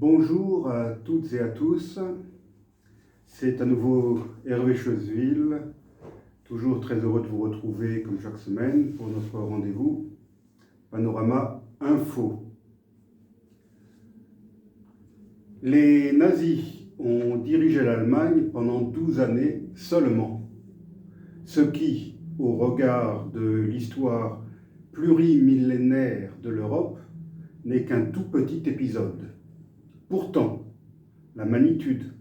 Bonjour à toutes et à tous, c'est à nouveau Hervé Choseville, toujours très heureux de vous retrouver comme chaque semaine pour notre rendez-vous Panorama Info. Les nazis ont dirigé l'Allemagne pendant 12 années seulement, ce qui, au regard de l'histoire plurimillénaire de l'Europe, n'est qu'un tout petit épisode. Pourtant, la magnitude,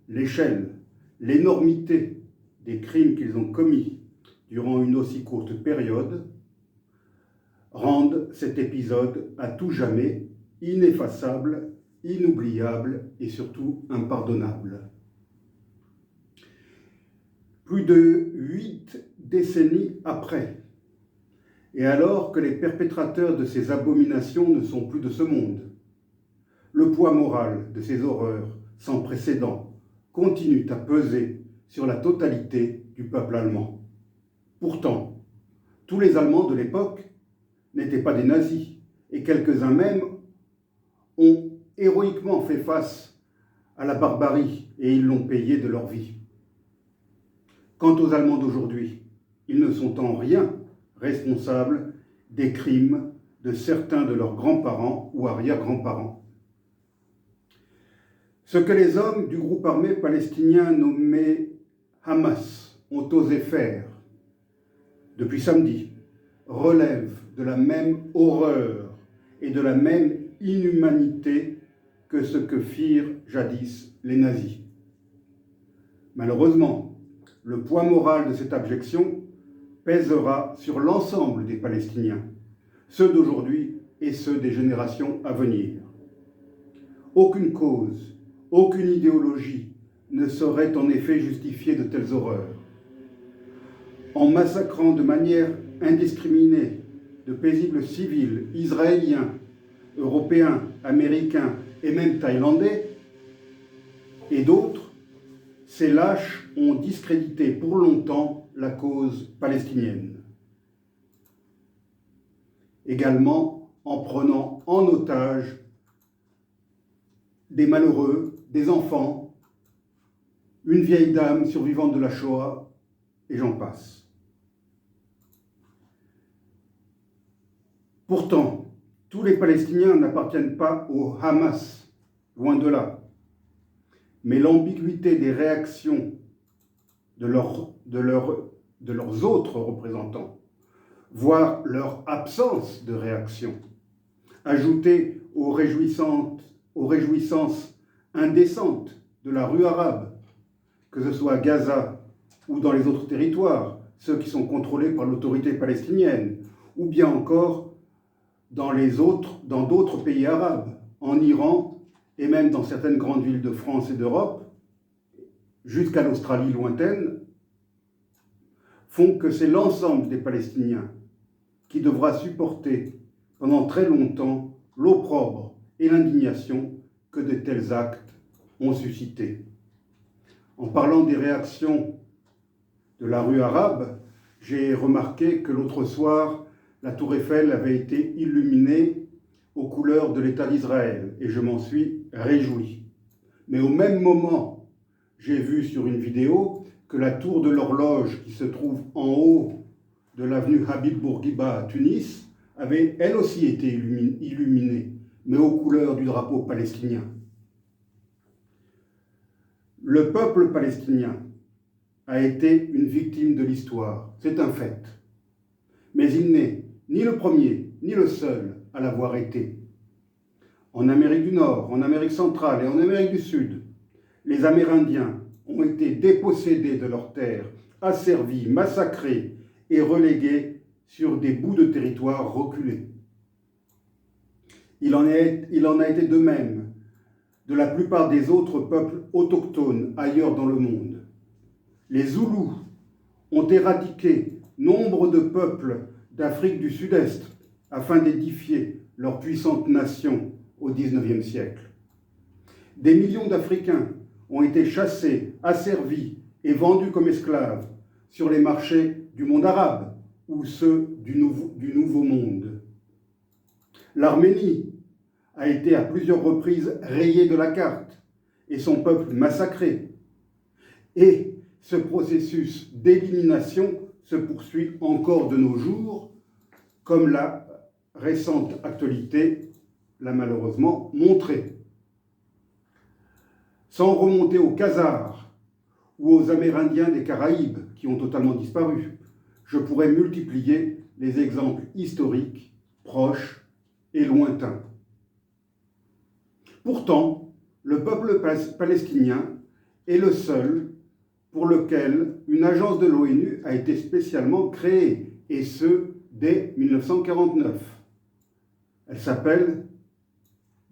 l'échelle, l'énormité des crimes qu'ils ont commis durant une aussi courte période rendent cet épisode à tout jamais ineffaçable, inoubliable et surtout impardonnable. Plus de 8 décennies après, et alors que les perpétrateurs de ces abominations ne sont plus de ce monde, le poids moral de ces horreurs sans précédent continue à peser sur la totalité du peuple allemand. Pourtant, tous les Allemands de l'époque n'étaient pas des nazis, et quelques-uns même ont héroïquement fait face à la barbarie et ils l'ont payé de leur vie. Quant aux Allemands d'aujourd'hui, ils ne sont en rien responsables des crimes de certains de leurs grands-parents ou arrière-grands-parents. Ce que les hommes du groupe armé palestinien nommé Hamas ont osé faire depuis samedi relève de la même horreur et de la même inhumanité que ce que firent jadis les nazis. Malheureusement, le poids moral de cette abjection pèsera sur l'ensemble des Palestiniens, ceux d'aujourd'hui et ceux des générations à venir. Aucune cause, aucune idéologie ne saurait en effet justifier de telles horreurs. En massacrant de manière indiscriminée de paisibles civils israéliens, européens, américains et même thaïlandais, et d'autres, ces lâches ont discrédité pour longtemps la cause palestinienne. Également en prenant en otage des malheureux, des enfants, une vieille dame survivante de la Shoah, et j'en passe. Pourtant, tous les Palestiniens n'appartiennent pas au Hamas, loin de là. Mais l'ambiguïté des réactions de leurs autres représentants, voire leur absence de réaction, ajoutée aux réjouissances indécentes de la rue arabe, que ce soit à Gaza ou dans les autres territoires, ceux qui sont contrôlés par l'autorité palestinienne, ou bien encore dans d'autres pays arabes, en Iran et même dans certaines grandes villes de France et d'Europe, jusqu'à l'Australie lointaine, font que c'est l'ensemble des Palestiniens qui devra supporter pendant très longtemps l'opprobre et l'indignation que de tels actes ont suscité. En parlant des réactions de la rue arabe, j'ai remarqué que l'autre soir, la tour Eiffel avait été illuminée aux couleurs de l'État d'Israël et je m'en suis réjoui. Mais au même moment, j'ai vu sur une vidéo que la tour de l'horloge qui se trouve en haut de l'avenue Habib Bourguiba à Tunis avait elle aussi été illuminée, mais aux couleurs du drapeau palestinien. Le peuple palestinien a été une victime de l'histoire, c'est un fait. Mais il n'est ni le premier, ni le seul à l'avoir été. En Amérique du Nord, en Amérique centrale et en Amérique du Sud, les Amérindiens ont été dépossédés de leurs terres, asservis, massacrés et relégués sur des bouts de territoire reculés. Il en a été de même de la plupart des autres peuples autochtones ailleurs dans le monde. Les Zoulous ont éradiqué nombre de peuples d'Afrique du Sud-Est afin d'édifier leur puissante nation au XIXe siècle. Des millions d'Africains ont été chassés, asservis et vendus comme esclaves sur les marchés du monde arabe ou ceux du Nouveau Monde. L'Arménie a été à plusieurs reprises rayé de la carte et son peuple massacré. Et ce processus d'élimination se poursuit encore de nos jours, comme la récente actualité l'a malheureusement montré. Sans remonter aux Khazars ou aux Amérindiens des Caraïbes qui ont totalement disparu, je pourrais multiplier les exemples historiques, proches et lointains. Pourtant, le peuple palestinien est le seul pour lequel une agence de l'ONU a été spécialement créée, et ce, dès 1949. Elle s'appelle,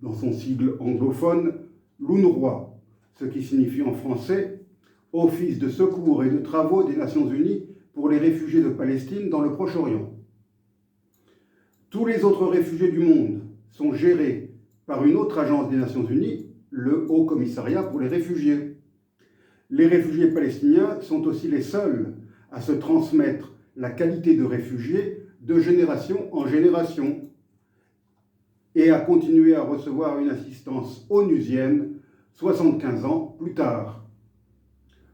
dans son sigle anglophone, l'UNRWA, ce qui signifie en français « Office de secours et de travaux des Nations Unies pour les réfugiés de Palestine dans le Proche-Orient ». Tous les autres réfugiés du monde sont gérés par une autre agence des Nations Unies, le Haut Commissariat pour les réfugiés. Les réfugiés palestiniens sont aussi les seuls à se transmettre la qualité de réfugiés de génération en génération et à continuer à recevoir une assistance onusienne 75 ans plus tard.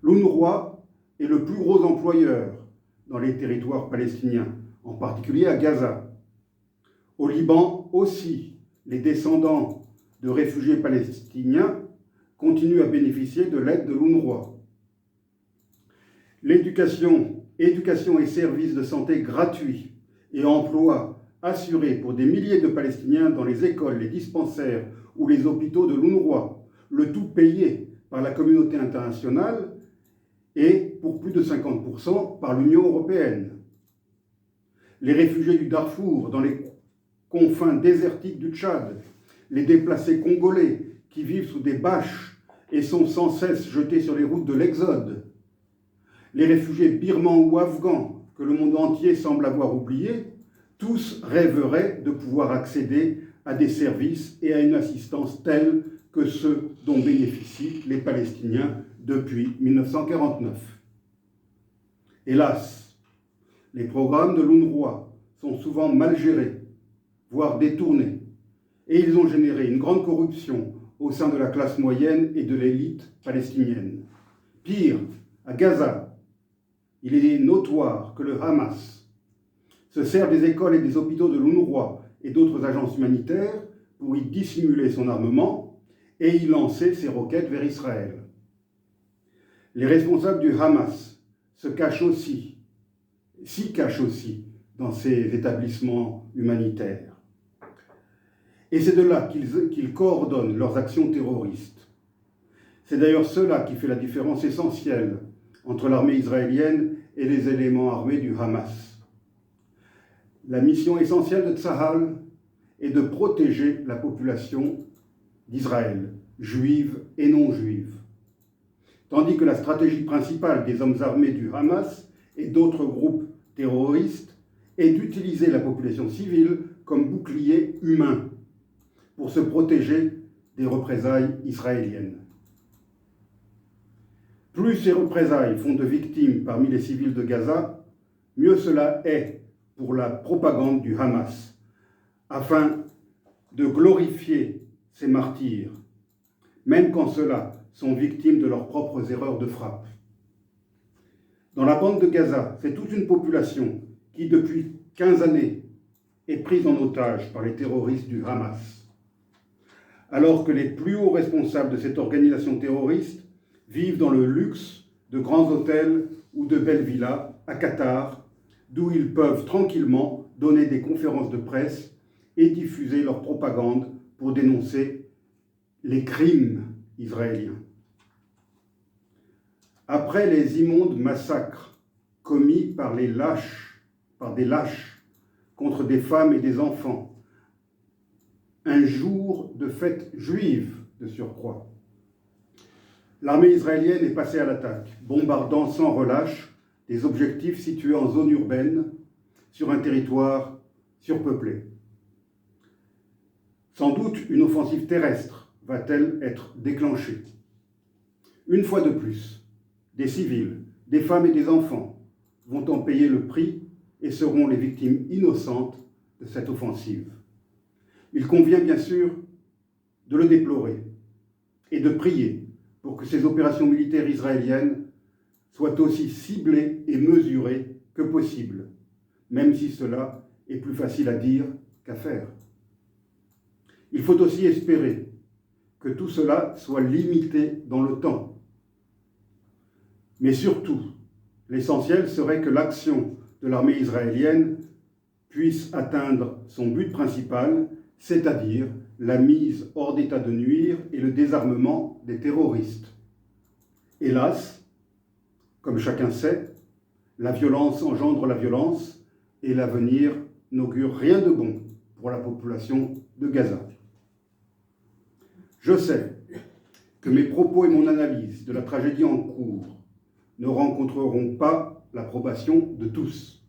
L'UNRWA est le plus gros employeur dans les territoires palestiniens, en particulier à Gaza. Au Liban aussi, les descendants de réfugiés palestiniens continuent à bénéficier de l'aide de l'UNRWA. L'éducation et services de santé gratuits et emploi assurés pour des milliers de Palestiniens dans les écoles, les dispensaires ou les hôpitaux de l'UNRWA, le tout payé par la communauté internationale et pour plus de 50% par l'Union européenne. Les réfugiés du Darfour dans les confins désertiques du Tchad, les déplacés congolais qui vivent sous des bâches et sont sans cesse jetés sur les routes de l'Exode, les réfugiés birmans ou afghans que le monde entier semble avoir oubliés, tous rêveraient de pouvoir accéder à des services et à une assistance telle que ceux dont bénéficient les Palestiniens depuis 1949. Hélas, les programmes de l'UNRWA sont souvent mal gérés, voire détournés, et ils ont généré une grande corruption au sein de la classe moyenne et de l'élite palestinienne. Pire, à Gaza, il est notoire que le Hamas se sert des écoles et des hôpitaux de l'UNRWA et d'autres agences humanitaires pour y dissimuler son armement et y lancer ses roquettes vers Israël. Les responsables du Hamas s'y cachent aussi dans ces établissements humanitaires. Et c'est de là qu'ils coordonnent leurs actions terroristes. C'est d'ailleurs cela qui fait la différence essentielle entre l'armée israélienne et les éléments armés du Hamas. La mission essentielle de Tsahal est de protéger la population d'Israël, juive et non juive. Tandis que la stratégie principale des hommes armés du Hamas et d'autres groupes terroristes est d'utiliser la population civile comme bouclier humain pour se protéger des représailles israéliennes. Plus ces représailles font de victimes parmi les civils de Gaza, mieux cela est pour la propagande du Hamas, afin de glorifier ces martyrs, même quand ceux-là sont victimes de leurs propres erreurs de frappe. Dans la bande de Gaza, c'est toute une population qui, depuis 15 années, est prise en otage par les terroristes du Hamas. Alors que les plus hauts responsables de cette organisation terroriste vivent dans le luxe de grands hôtels ou de belles villas à Qatar, d'où ils peuvent tranquillement donner des conférences de presse et diffuser leur propagande pour dénoncer les crimes israéliens. Après les immondes massacres commis par des lâches contre des femmes et des enfants, un jour de fête juive de surcroît, l'armée israélienne est passée à l'attaque, bombardant sans relâche des objectifs situés en zone urbaine sur un territoire surpeuplé. Sans doute une offensive terrestre va-t-elle être déclenchée. Une fois de plus, des civils, des femmes et des enfants vont en payer le prix et seront les victimes innocentes de cette offensive. Il convient bien sûr de le déplorer et de prier pour que ces opérations militaires israéliennes soient aussi ciblées et mesurées que possible, même si cela est plus facile à dire qu'à faire. Il faut aussi espérer que tout cela soit limité dans le temps. Mais surtout, l'essentiel serait que l'action de l'armée israélienne puisse atteindre son but principal, c'est-à-dire la mise hors d'état de nuire et le désarmement des terroristes. Hélas, comme chacun sait, la violence engendre la violence et l'avenir n'augure rien de bon pour la population de Gaza. Je sais que mes propos et mon analyse de la tragédie en cours ne rencontreront pas l'approbation de tous.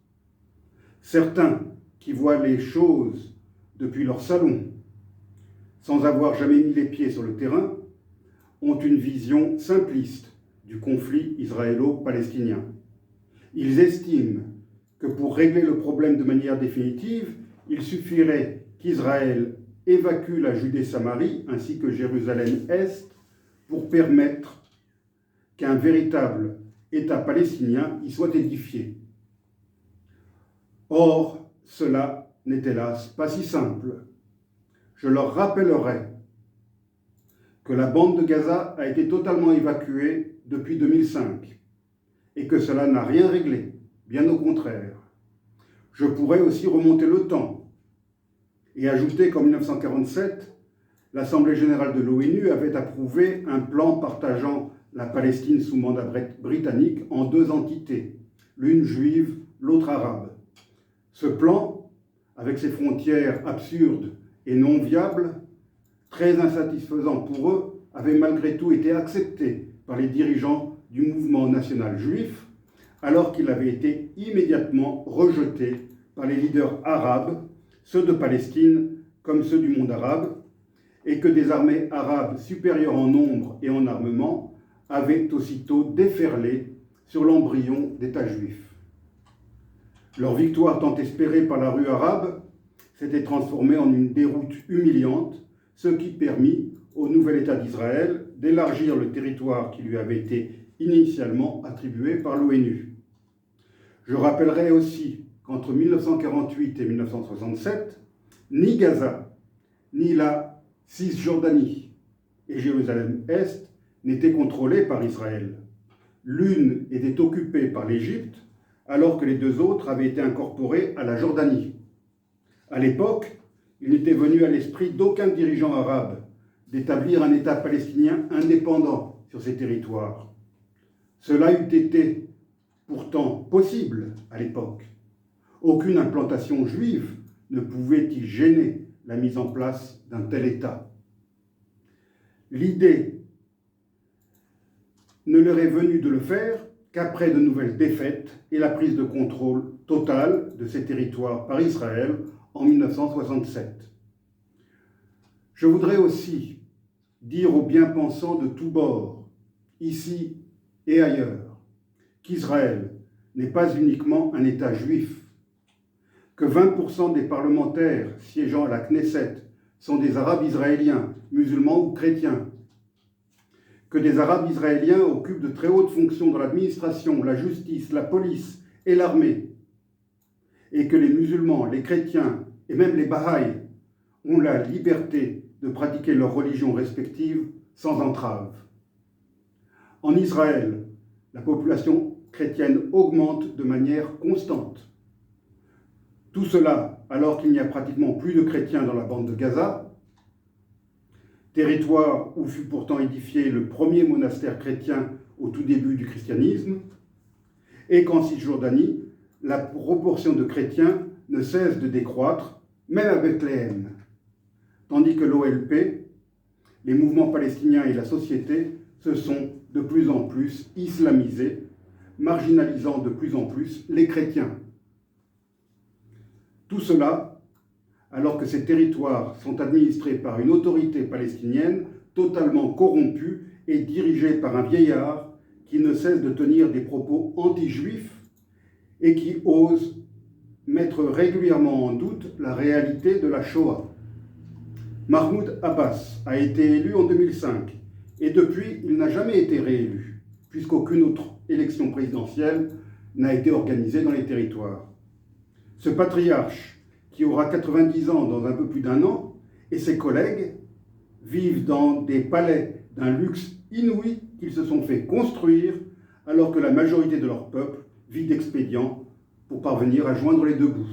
Certains qui voient les choses depuis leur salon, sans avoir jamais mis les pieds sur le terrain, ont une vision simpliste du conflit israélo-palestinien. Ils estiment que pour régler le problème de manière définitive, il suffirait qu'Israël évacue la Judée-Samarie ainsi que Jérusalem-Est pour permettre qu'un véritable État palestinien y soit édifié. Or, cela n'est hélas pas si simple. Je leur rappellerai que la bande de Gaza a été totalement évacuée depuis 2005 et que cela n'a rien réglé, bien au contraire. Je pourrais aussi remonter le temps et ajouter qu'en 1947, l'Assemblée générale de l'ONU avait approuvé un plan partageant la Palestine sous mandat britannique en deux entités, l'une juive, l'autre arabe. Ce plan, avec ses frontières absurdes et non viables, très insatisfaisant pour eux, avait malgré tout été accepté par les dirigeants du mouvement national juif, alors qu'il avait été immédiatement rejeté par les leaders arabes, ceux de Palestine comme ceux du monde arabe, et que des armées arabes supérieures en nombre et en armement avaient aussitôt déferlé sur l'embryon d'État juif. Leur victoire tant espérée par la rue arabe s'était transformée en une déroute humiliante, ce qui permit au nouvel État d'Israël d'élargir le territoire qui lui avait été initialement attribué par l'ONU. Je rappellerai aussi qu'entre 1948 et 1967, ni Gaza, ni la Cisjordanie et Jérusalem-Est n'étaient contrôlées par Israël. L'une était occupée par l'Égypte, alors que les deux autres avaient été incorporées à la Jordanie. À l'époque, il n'était venu à l'esprit d'aucun dirigeant arabe d'établir un État palestinien indépendant sur ces territoires. Cela eût été pourtant possible à l'époque. Aucune implantation juive ne pouvait y gêner la mise en place d'un tel État. L'idée ne leur est venue de le faire qu'après de nouvelles défaites et la prise de contrôle totale de ces territoires par Israël en 1967. Je voudrais aussi dire aux bien-pensants de tous bords, ici et ailleurs, qu'Israël n'est pas uniquement un État juif, que 20% des parlementaires siégeant à la Knesset sont des Arabes israéliens, musulmans ou chrétiens, que des Arabes israéliens occupent de très hautes fonctions dans l'administration, la justice, la police et l'armée, et que les musulmans, les chrétiens et même les Bahaïs ont la liberté de pratiquer leur religion respective sans entrave. En Israël, la population chrétienne augmente de manière constante. Tout cela alors qu'il n'y a pratiquement plus de chrétiens dans la bande de Gaza, territoire où fut pourtant édifié le premier monastère chrétien au tout début du christianisme, et qu'en Cisjordanie, la proportion de chrétiens ne cesse de décroître, même à Bethléem, tandis que l'OLP, les mouvements palestiniens et la société se sont de plus en plus islamisés, marginalisant de plus en plus les chrétiens. Tout cela alors que ces territoires sont administrés par une autorité palestinienne totalement corrompue et dirigée par un vieillard qui ne cesse de tenir des propos anti-juifs et qui ose mettre régulièrement en doute la réalité de la Shoah. Mahmoud Abbas a été élu en 2005 et depuis, il n'a jamais été réélu, puisqu'aucune autre élection présidentielle n'a été organisée dans les territoires. Ce patriarche, qui aura 90 ans dans un peu plus d'un an, et ses collègues vivent dans des palais d'un luxe inouï qu'ils se sont fait construire, alors que la majorité de leur peuple vit d'expédients pour parvenir à joindre les deux bouts.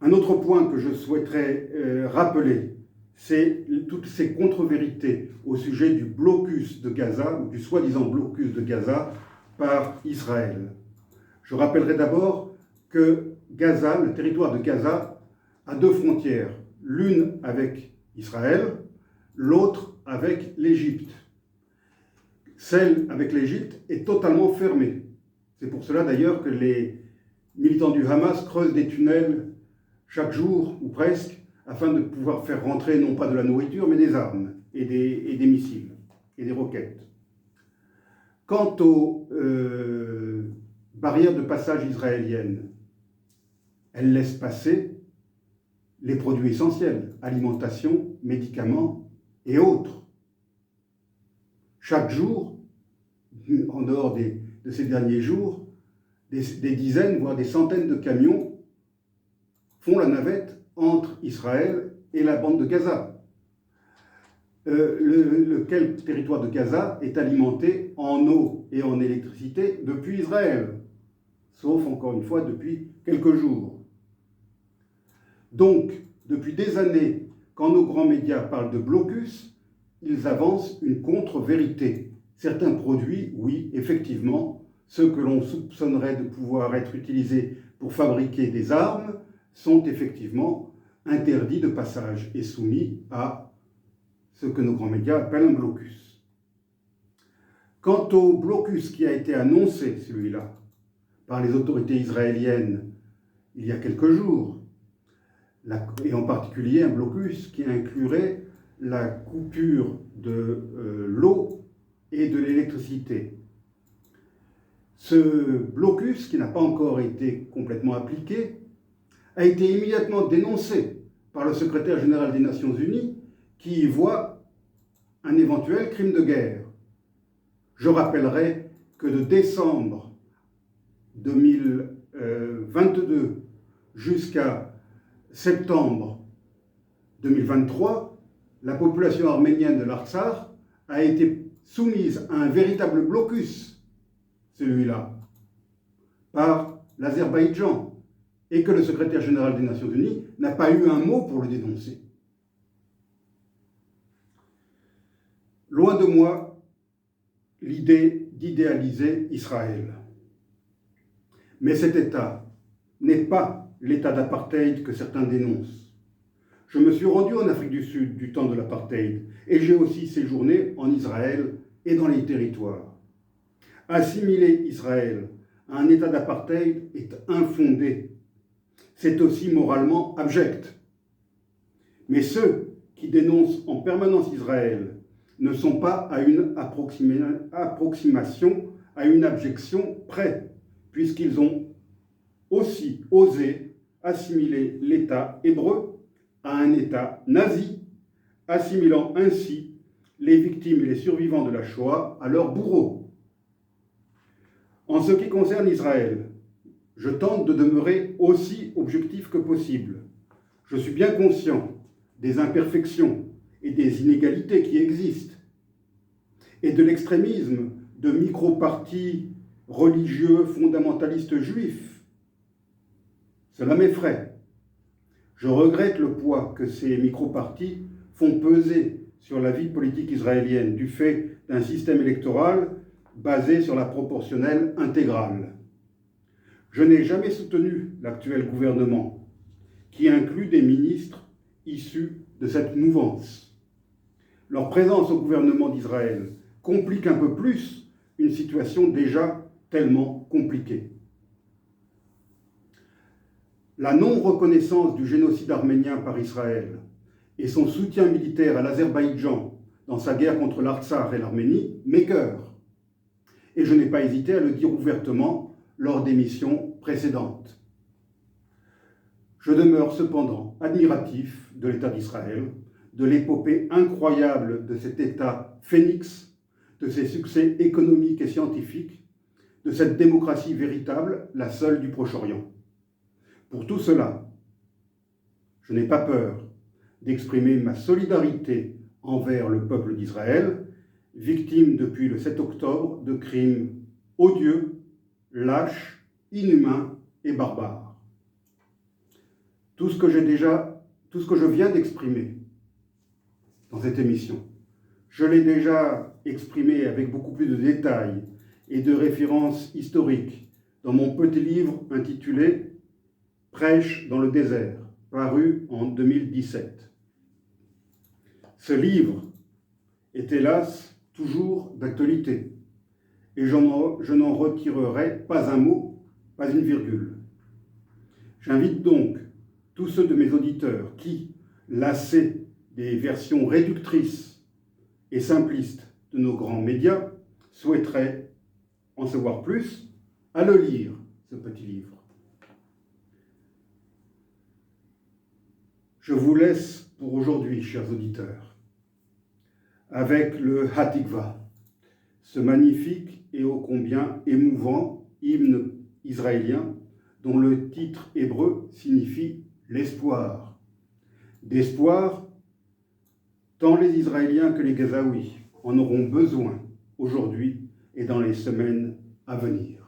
Un autre point que je souhaiterais rappeler, c'est toutes ces contre-vérités au sujet du blocus de Gaza, ou du soi-disant blocus de Gaza, par Israël. Je rappellerai d'abord que Gaza, le territoire de Gaza, a deux frontières, l'une avec Israël, l'autre avec l'Égypte. Celle avec l'Égypte est totalement fermée. C'est pour cela d'ailleurs que les militants du Hamas creusent des tunnels chaque jour, ou presque, afin de pouvoir faire rentrer non pas de la nourriture, mais des armes, et des missiles, et des roquettes. Quant aux barrières de passage israéliennes, elles laissent passer les produits essentiels, alimentation, médicaments et autres. Chaque jour, en dehors de ces derniers jours, des dizaines, voire des centaines de camions font la navette entre Israël et la bande de Gaza. Lequel territoire de Gaza est alimenté en eau et en électricité depuis Israël, sauf encore une fois depuis quelques jours. Donc, depuis des années, quand nos grands médias parlent de blocus, ils avancent une contre-vérité. Certains produits, oui, effectivement, ceux que l'on soupçonnerait de pouvoir être utilisés pour fabriquer des armes, sont effectivement interdits de passage et soumis à ce que nos grands médias appellent un blocus. Quant au blocus qui a été annoncé, celui-là, par les autorités israéliennes il y a quelques jours, et en particulier un blocus qui inclurait la coupure de l'eau et de l'électricité. Ce blocus, qui n'a pas encore été complètement appliqué, a été immédiatement dénoncé par le secrétaire général des Nations Unies, qui y voit un éventuel crime de guerre. Je rappellerai que de décembre 2022 jusqu'à septembre 2023, la population arménienne de l'Artsakh a été soumise à un véritable blocus, celui-là, par l'Azerbaïdjan, et que le secrétaire général des Nations Unies n'a pas eu un mot pour le dénoncer. Loin de moi l'idée d'idéaliser Israël. Mais cet État n'est pas l'État d'apartheid que certains dénoncent. Je me suis rendu en Afrique du Sud du temps de l'apartheid et j'ai aussi séjourné en Israël et dans les territoires. Assimiler Israël à un État d'apartheid est infondé. C'est aussi moralement abject. Mais ceux qui dénoncent en permanence Israël ne sont pas à une approximation, à une abjection près, puisqu'ils ont aussi osé assimiler l'État hébreu à un État nazi, assimilant ainsi les victimes et les survivants de la Shoah à leurs bourreaux. En ce qui concerne Israël, je tente de demeurer aussi objectif que possible. Je suis bien conscient des imperfections et des inégalités qui existent, et de l'extrémisme de micro-partis religieux fondamentalistes juifs. Cela m'effraie. Je regrette le poids que ces micro-partis font peser sur la vie politique israélienne du fait d'un système électoral basé sur la proportionnelle intégrale. Je n'ai jamais soutenu l'actuel gouvernement, qui inclut des ministres issus de cette mouvance. Leur présence au gouvernement d'Israël complique un peu plus une situation déjà tellement compliquée. La non-reconnaissance du génocide arménien par Israël et son soutien militaire à l'Azerbaïdjan dans sa guerre contre l'Artsakh et l'Arménie m'écœurent. Et je n'ai pas hésité à le dire ouvertement lors des missions précédentes. Je demeure cependant admiratif de l'État d'Israël, de l'épopée incroyable de cet État phénix, de ses succès économiques et scientifiques, de cette démocratie véritable, la seule du Proche-Orient. Pour tout cela, je n'ai pas peur d'exprimer ma solidarité envers le peuple d'Israël, victime depuis le 7 octobre de crimes odieux, lâches, inhumains et barbares. Tout ce que je viens d'exprimer dans cette émission, je l'ai déjà exprimé avec beaucoup plus de détails et de références historiques dans mon petit livre intitulé « Prêche dans le désert », paru en 2017. Ce livre est hélas toujours d'actualité et je n'en retirerai pas un mot, pas une virgule. J'invite donc tous ceux de mes auditeurs qui, lassés des versions réductrices et simplistes de nos grands médias, souhaiteraient en savoir plus, à le lire, ce petit livre. Je vous laisse pour aujourd'hui, chers auditeurs, avec le Hatikva, ce magnifique et ô combien émouvant hymne israélien dont le titre hébreu signifie l'espoir. D'espoir, tant les Israéliens que les Gazaouis en auront besoin aujourd'hui et dans les semaines à venir.